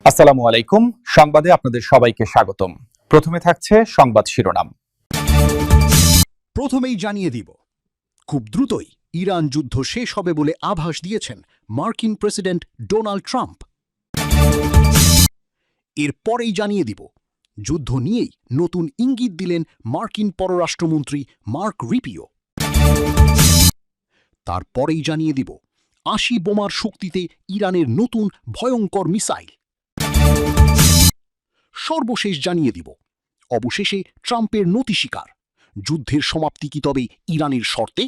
আসসালামু আলাইকুম। সংবাদে আপনাদের সবাইকে স্বাগতম। প্রথমে থাকছে সংবাদ শিরোনাম। প্রথমেই জানিয়ে দিব, খুব দ্রুতই ইরান যুদ্ধ শেষ হবে বলে আভাস দিয়েছেন মার্কিন প্রেসিডেন্ট ডোনাল্ড ট্রাম্প। এরপরেই জানিয়ে দিব, যুদ্ধ নিয়েই নতুন ইঙ্গিত দিলেন মার্কিন পররাষ্ট্রমন্ত্রী মার্ক রুবিও। তারপরেই জানিয়ে দিব, ৮০ বোমার শক্তিতে ইরানের নতুন ভয়ঙ্কর মিসাইল। সর্বশেষ জানিয়ে দিব, অবশেষে ট্রাম্পের নতি স্বীকার, যুদ্ধের সমাপ্তি কি তবে ইরানের শর্তে?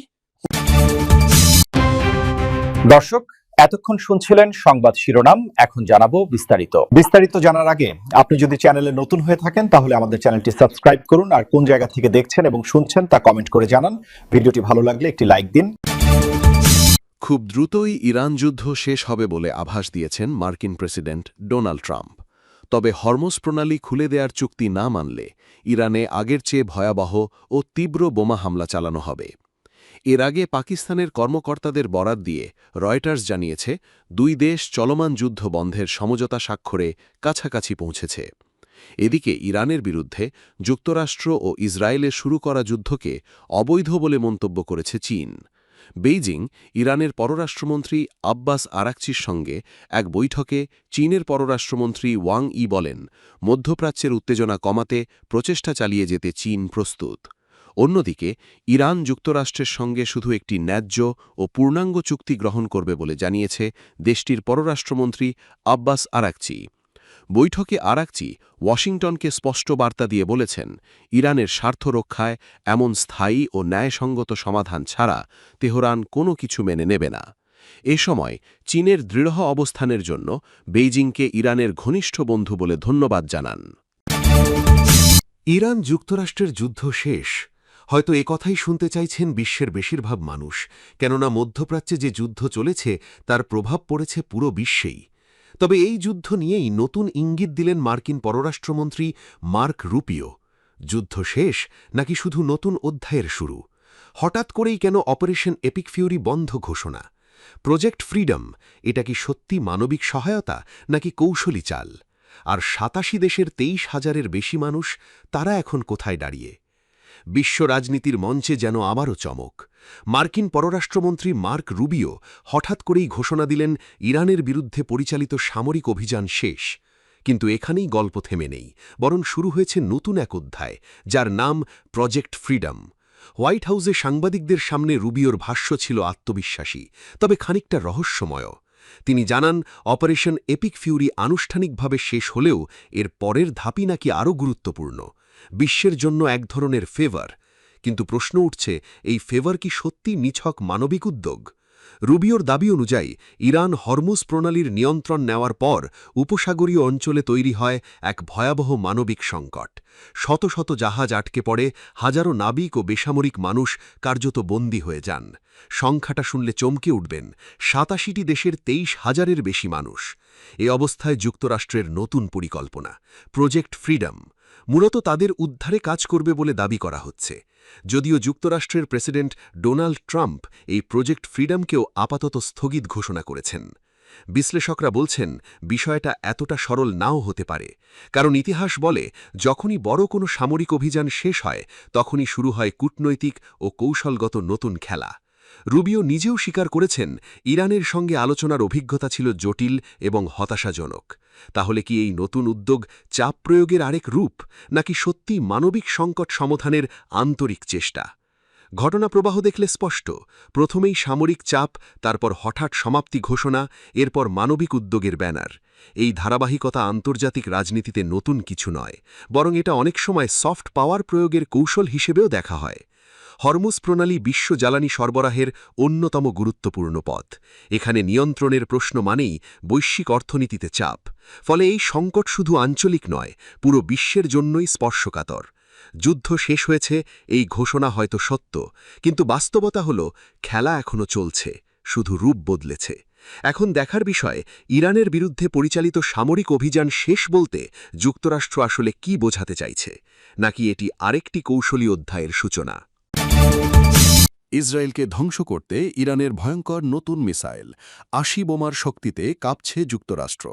দর্শক, এতক্ষণ শুনছিলেন সংবাদ শিরোনাম। এখন জানাবো বিস্তারিত জানার আগে আপনি যদি চ্যানেলে নতুন হয়ে থাকেন তাহলে আমাদের চ্যানেলটি সাবস্ক্রাইব করুন, আর কোন জায়গা থেকে দেখছেন এবং শুনছেন তা কমেন্ট করে জানান। ভিডিওটি ভালো লাগলে একটি লাইক দিন। খুব দ্রুতই ইরান যুদ্ধ শেষ হবে বলে আভাস দিয়েছেন মার্কিন প্রেসিডেন্ট ডোনাল্ড ট্রাম্প। তবে হরমুজ প্রণালী খুলে দেওয়ার চুক্তি না মানলে ইরানে আগের চেয়ে ভয়াবহ ও তীব্র বোমা হামলা চালানো হবে। এর আগে পাকিস্তানের কর্মকর্তাদের বরাত দিয়ে রয়টার্স জানিয়েছে, দুই দেশ চলমান যুদ্ধ বন্ধের সমঝোতা স্বাক্ষরে কাছাকাছি পৌঁছেছে। এদিকে ইরানের বিরুদ্ধে যুক্তরাষ্ট্র ও ইসরায়েলে শুরু করা যুদ্ধকে অবৈধ বলে মন্তব্য করেছে চীন। বেইজিং ইরানের পররাষ্ট্রমন্ত্রী আব্বাস আরাকচির সঙ্গে এক বৈঠকে চীনের পররাষ্ট্রমন্ত্রী ওয়াং ই বলেন, মধ্যপ্রাচ্যের উত্তেজনা কমাতে প্রচেষ্টা চালিয়ে যেতে চীন প্রস্তুত। অন্যদিকে ইরান যুক্তরাষ্ট্রের সঙ্গে শুধু একটি ন্যায্য ও পূর্ণাঙ্গ চুক্তি গ্রহণ করবে বলে জানিয়েছে দেশটির পররাষ্ট্রমন্ত্রী আব্বাস আরাকচি। বৈঠকে আরাকচি ওয়াশিংটনকে স্পষ্ট বার্তা দিয়ে বলেছেন, ইরানের স্বার্থ রক্ষায় এমন স্থায়ী ও ন্যায়সঙ্গত সমাধান ছাড়া তেহরান কোনো কিছু মেনে নেবে না। এ সময় চীনের দৃঢ় অবস্থানের জন্য বেইজিংকে ইরানের ঘনিষ্ঠ বন্ধু বলে ধন্যবাদ জানান। ইরান যুক্তরাষ্ট্রের যুদ্ধ শেষ, হয়তো একথাই শুনতে চাইছেন বিশ্বের বেশিরভাগ মানুষ, কেননা মধ্যপ্রাচ্যে যে যুদ্ধ চলেছে তার প্রভাব পড়েছে পুরো বিশ্বেই। তবে এই যুদ্ধ নিয়েই নতুন ইঙ্গিত দিলেন মার্কিন পররাষ্ট্রমন্ত্রী মার্ক রুবিও। যুদ্ধ শেষ নাকি শুধু নতুন অধ্যায়ের শুরু? হঠাৎ করেই কেন অপারেশন এপিক ফিউরি বন্ধ ঘোষণা? প্রজেক্ট ফ্রিডম, এটা কি সত্যি মানবিক সহায়তা নাকি কৌশলী চাল? আর ৮৭ দেশের ২৩,০০০-এর বেশি মানুষ, তারা এখন কোথায় দাঁড়িয়ে? বিশ্ব রাজনীতির মঞ্চে যেন আবারও চমক। মার্কিন পররাষ্ট্রমন্ত্রী মার্ক রুবিও হঠাৎ করেই ঘোষণা দিলেন, ইরানের বিরুদ্ধে পরিচালিত সামরিক অভিযান শেষ। কিন্তু এখানেই গল্প থেমে নেই, বরং শুরু হয়েছে নতুন এক অধ্যায়, যার নাম প্রজেক্ট ফ্রিডম। হোয়াইট হাউসে সাংবাদিকদের সামনে রুবিওর ভাষ্য ছিল আত্মবিশ্বাসী, তবে খানিকটা রহস্যময়। তিনি জানান, অপারেশন এপিক ফিউরি আনুষ্ঠানিকভাবে শেষ হলেও এর পরের ধাপই নাকি আরও গুরুত্বপূর্ণ, বিশ্বের জন্য এক ধরনের ফেভার। কিন্তু প্রশ্ন উঠছে, এই ফেভার কি সত্যি নিছক মানবিক উদ্যোগ? রুবিওর দাবি অনুযায়ী ইরান হরমুজ প্রণালীর নিয়ন্ত্রণ নেওয়ার পর উপসাগরীয় অঞ্চলে তৈরি হয় এক ভয়াবহ মানবিক সংকট। শত শত জাহাজ আটকে পড়ে, হাজারো নাবিক ও বেসামরিক মানুষ কার্যত বন্দী হয়ে যান। সংখ্যাটা শুনলে চমকে উঠবেন, ৮৭টি দেশের ২৩,০০০-এর বেশি মানুষ। এ অবস্থায় যুক্তরাষ্ট্রের নতুন পরিকল্পনা, প্রজেক্ট ফ্রিডম, মূলত তাদের উদ্ধারে কাজ করবে বলে দাবি করা হচ্ছে। যদিও যুক্তরাষ্ট্রের প্রেসিডেন্ট ডোনাল্ড ট্রাম্প এই প্রজেক্ট ফ্রিডমকেও আপাতত স্থগিত ঘোষণা করেছেন। বিশ্লেষকরা বলছেন, বিষয়টা এতটা সরল নাও হতে পারে, কারণ ইতিহাস বলে, যখনই বড় কোনো সামরিক অভিযান শেষ হয় তখনই শুরু হয় কূটনৈতিক ও কৌশলগত নতুন খেলা। রুবিও নিজেও স্বীকার করেছেন, ইরানের সঙ্গে আলোচনার অভিজ্ঞতা ছিল জটিল এবং হতাশাজনক। তাহলে কি এই নতুন উদ্যোগ চাপ প্রয়োগের আরেক রূপ, নাকি সত্যি মানবিক সংকট সমাধানের আন্তরিক চেষ্টা? ঘটনা প্রবাহ দেখলে স্পষ্ট, প্রথমেই সামরিক চাপ, তারপর হঠাৎ সমাপ্তি ঘোষণা, এরপর মানবিক উদ্যোগের ব্যানার। এই ধারাবাহিকতা আন্তর্জাতিক রাজনীতিতে নতুন কিছু নয়, বরং এটা অনেক সময় সফট পাওয়ার প্রয়োগের কৌশল হিসেবেও দেখা হয়। হরমুজ প্রণালী বিশ্ব জ্বালানি সরবরাহের অন্যতম গুরুত্বপূর্ণ পথ। এখানে নিয়ন্ত্রণের প্রশ্ন মানেই বৈশ্বিক অর্থনীতিতে চাপ। ফলে এই সংকট শুধু আঞ্চলিক নয়, পুরো বিশ্বের জন্যই স্পর্শকাতর। যুদ্ধ শেষ হয়েছে, এই ঘোষণা হয়তো সত্য, কিন্তু বাস্তবতা হল, খেলা এখনও চলছে, শুধু রূপ বদলেছে। এখন দেখার বিষয়, ইরানের বিরুদ্ধে পরিচালিত সামরিক অভিযান শেষ বলতে যুক্তরাষ্ট্র আসলে কি বোঝাতে চাইছে, নাকি এটি আরেকটি কৌশলী অধ্যায়ের সূচনা? ইসরায়েলকে ধ্বংস করতে ইরানের ভয়ঙ্কর নতুন মিসাইল, ৮০ বোমার শক্তিতে কাঁপছে যুক্তরাষ্ট্র।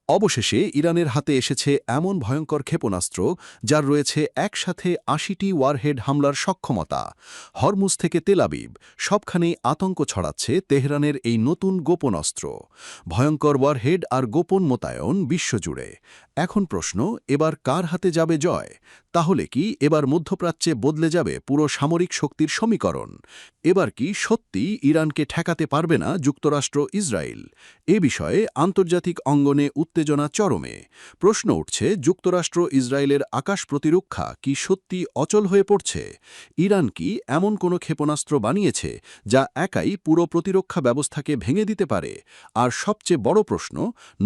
অবশেষে ইরানের হাতে এসেছে এমন ভয়ঙ্কর ক্ষেপণাস্ত্র যার রয়েছে একসাথে ৮০টি ওয়ারহেড হামলার সক্ষমতা। হরমুজ থেকে তেল আবিব সবখানেই আতঙ্ক ছড়াচ্ছে তেহরানের এই নতুন গোপন অস্ত্র। ভয়ঙ্কর ওয়ারহেড আর গোপন মোতায়েন বিশ্বজুড়ে। এখন প্রশ্ন, এবার কার হাতে যাবে জয়? তাহলে কি এবার মধ্যপ্রাচ্যে বদলে যাবে পুরো সামরিক শক্তির সমীকরণ? এবার কি সত্যি ইরানকে ঠেকাতে পারবে না যুক্তরাষ্ট্র ইসরায়েল? এ বিষয়ে আন্তর্জাতিক অঙ্গনে উত্তেজনা চরমে। প্রশ্ন উঠছে, যুক্তরাষ্ট্র ইসরায়েলের আকাশ প্রতিরক্ষা কি সত্যি অচল হয়ে পড়ছে? ইরান কি এমন কোনো ক্ষেপণাস্ত্র বানিয়েছে যা একাই পুরো প্রতিরক্ষা ব্যবস্থাকে ভেঙে দিতে পারে? আর সবচেয়ে বড় প্রশ্ন,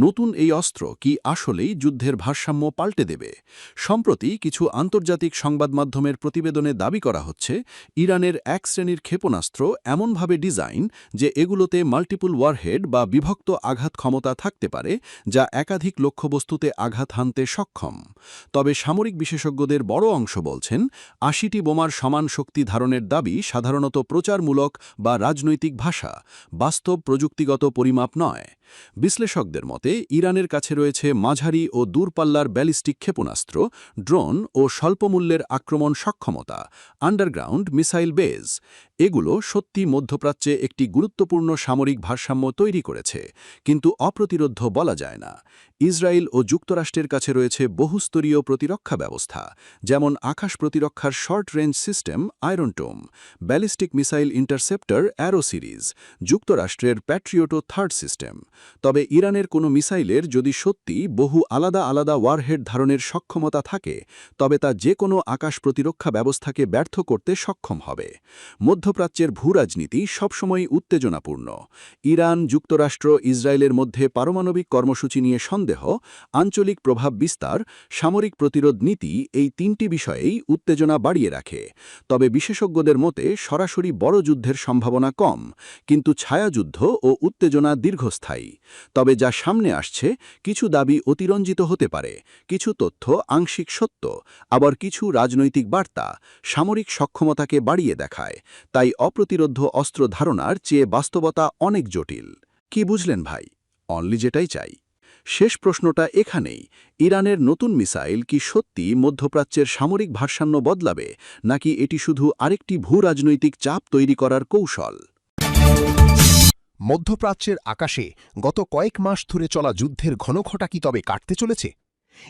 নতুন এই অস্ত্র কি আসলেই যুদ্ধের ভারসাম্য পাল্টে দেবে? সম্প্রতি কিছু আন্তর্জাতিক সংবাদ মাধ্যমের প্রতিবেদনে দাবি করা হচ্ছে, ইরানের এক শ্রেণীর ক্ষেপণাস্ত্র এমনভাবে ডিজাইন যে এগুলোতে মাল্টিপল ওয়ারহেড বা বিভক্ত আঘাত ক্ষমতা থাকতে পারে, যা একাধিক লক্ষ্যবস্তুতে আঘাত হানতে সক্ষম। তবে সামরিক বিশেষজ্ঞদের বড় অংশ বলছেন, ৮০টি বোমার সমান শক্তি ধারণের দাবি সাধারণত প্রচারমূলক বা রাজনৈতিক ভাষা, বাস্তব প্রযুক্তিগত পরিমাপ নয়। বিশ্লেষকদের মতে, ইরানের কাছে রয়েছে মাঝারি ও দূরপাল্লার ব্যালিস্টিক ক্ষেপণাস্ত্র, ড্রোন ও স্বল্পমূল্যের আক্রমণ সক্ষমতা, আন্ডারগ্রাউন্ড মিসাইল বেজ। এগুলো সত্যি মধ্যপ্রাচ্যে একটি গুরুত্বপূর্ণ সামরিক ভারসাম্য তৈরি করেছে, কিন্তু অপ্রতিরোধ্য বলা যায় না। ইসরায়েল ও যুক্তরাষ্ট্রের কাছে রয়েছে বহুস্তরীয় প্রতিরক্ষা ব্যবস্থা, যেমন আকাশ প্রতিরক্ষার short range system iron dome, ballistic missile interceptor arrow series, যুক্তরাষ্ট্রের প্যাট্রিয়টো থার্ড সিস্টেম। তবে ইরানের কোনো মিসাইলের যদি সত্যি বহু আলাদা আলাদা ওয়ারহেড ধারণের সক্ষমতা থাকে, তবে তা যে কোনো আকাশ প্রতিরক্ষা ব্যবস্থাকে ব্যর্থ করতে সক্ষম হবে। মধ্যপ্রাচ্যের ভূরাজনীতি সবসময়ই উত্তেজনাপূর্ণ। ইরান, যুক্তরাষ্ট্র, ইসরায়েলের মধ্যে পারমাণবিক কর্মসূচি নিয়ে সন্দেহ, আঞ্চলিক প্রভাব বিস্তার, সামরিক প্রতিরোধ নীতি, এই তিনটি বিষয়েই উত্তেজনা বাড়িয়ে রাখে। তবে বিশেষজ্ঞদের মতে সরাসরি বড় যুদ্ধের সম্ভাবনা কম, কিন্তু ছায়াযুদ্ধ ও উত্তেজনা দীর্ঘস্থায়ী। তবে যা সামনে আসছে, কিছু দাবি অতিরঞ্জিত হতে পারে, কিছু তথ্য আংশিক সত্য, আবার কিছু রাজনৈতিক বার্তা সামরিক সক্ষমতাকে বাড়িয়ে দেখায়। তাই অপ্রতিরোধ্য অস্ত্র ধারণার চেয়ে বাস্তবতা অনেক জটিল। কি বুঝলেন ভাই? অনলি যেটাই চাই। শেষ প্রশ্নটা এখানেই, ইরানের নতুন মিসাইল কি সত্যি মধ্যপ্রাচ্যের সামরিক ভারসাম্য বদলাবে, নাকি এটি শুধু আরেকটি ভূরাজনৈতিক চাপ তৈরি করার কৌশল? মধ্যপ্রাচ্যের আকাশে গত কয়েক মাস ধরে চলা যুদ্ধের ঘনঘটা কি তবে কাটতে চলেছে?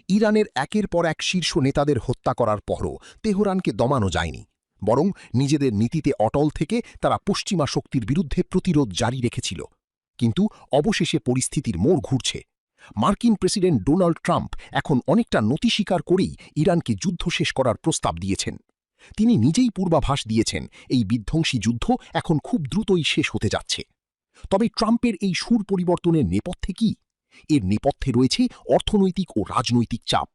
ইরানের একের পর এক শীর্ষ নেতাদের হত্যা করার পরও তেহরানকে দমানো যায়নি, বরং নিজেদের নীতিতে অটল থেকে তারা পশ্চিমা শক্তির বিরুদ্ধে প্রতিরোধ জারি রেখেছিল। কিন্তু অবশেষে পরিস্থিতির মোড় ঘুরছে। মার্কিন প্রেসিডেন্ট ডোনাল্ড ট্রাম্প এখন অনেকটা নতি স্বীকার করেই ইরানকে যুদ্ধ শেষ করার প্রস্তাব দিয়েছেন। তিনি নিজেই পূর্বাভাস দিয়েছেন এই বিধ্বংসী যুদ্ধ এখন খুব দ্রুতই শেষ হতে যাচ্ছে। তবে ট্রাম্পের এই সুর পরিবর্তনের নেপথ্যে কি? এর নেপথ্যে রয়েছে অর্থনৈতিক ও রাজনৈতিক চাপ।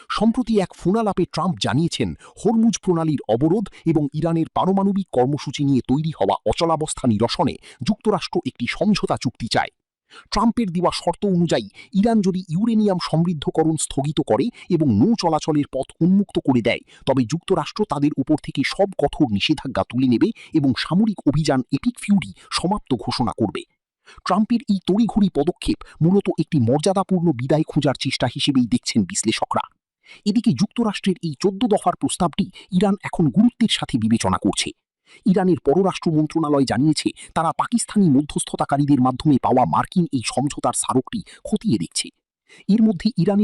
সম্প্রতি এক ফোনালাপে ট্রাম্প জানিয়েছেন, হরমুজ প্রণালীর অবরোধ এবং ইরানের পারমাণবিক কর্মসূচি নিয়ে তৈরি হওয়া অচলাবস্থা নিরসনে যুক্তরাষ্ট্র একটি সমঝোতা চুক্তি চায়। ট্রাম্পের দেওয়া শর্ত অনুযায়ী ইরান যদি ইউরেনিয়াম সমৃদ্ধকরণ স্থগিত করে এবং নৌ চলাচলের পথ উন্মুক্ত করে দেয়, তবে যুক্তরাষ্ট্র তাদের উপর থেকে সব কঠোর নিষেধাজ্ঞা তুলে নেবে এবং সামরিক অভিযান এপিক ফিউরি সমাপ্ত ঘোষণা করবে। ট্রাম্পের এই তড়িঘড়ি পদক্ষেপ মূলত একটি মর্যাদাপূর্ণ বিদায় খোঁজার চেষ্টা হিসেবেই দেখছেন বিশ্লেষকরা। এদিকে যুক্তরাষ্ট্রের এই ১৪ দফার প্রস্তাবটি ইরান এখন গুরুত্বের সাথে বিবেচনা করছে। ইরানের পররাষ্ট্র মন্ত্রণালয় জানিয়েছে, তারা পাকিস্তানি মধ্যস্থতাকারীদের মাধ্যমে পাওয়া মার্কিন এই সমঝোতার স্মারকটি খতিয়ে দেখছে। এর মধ্যে ইরানের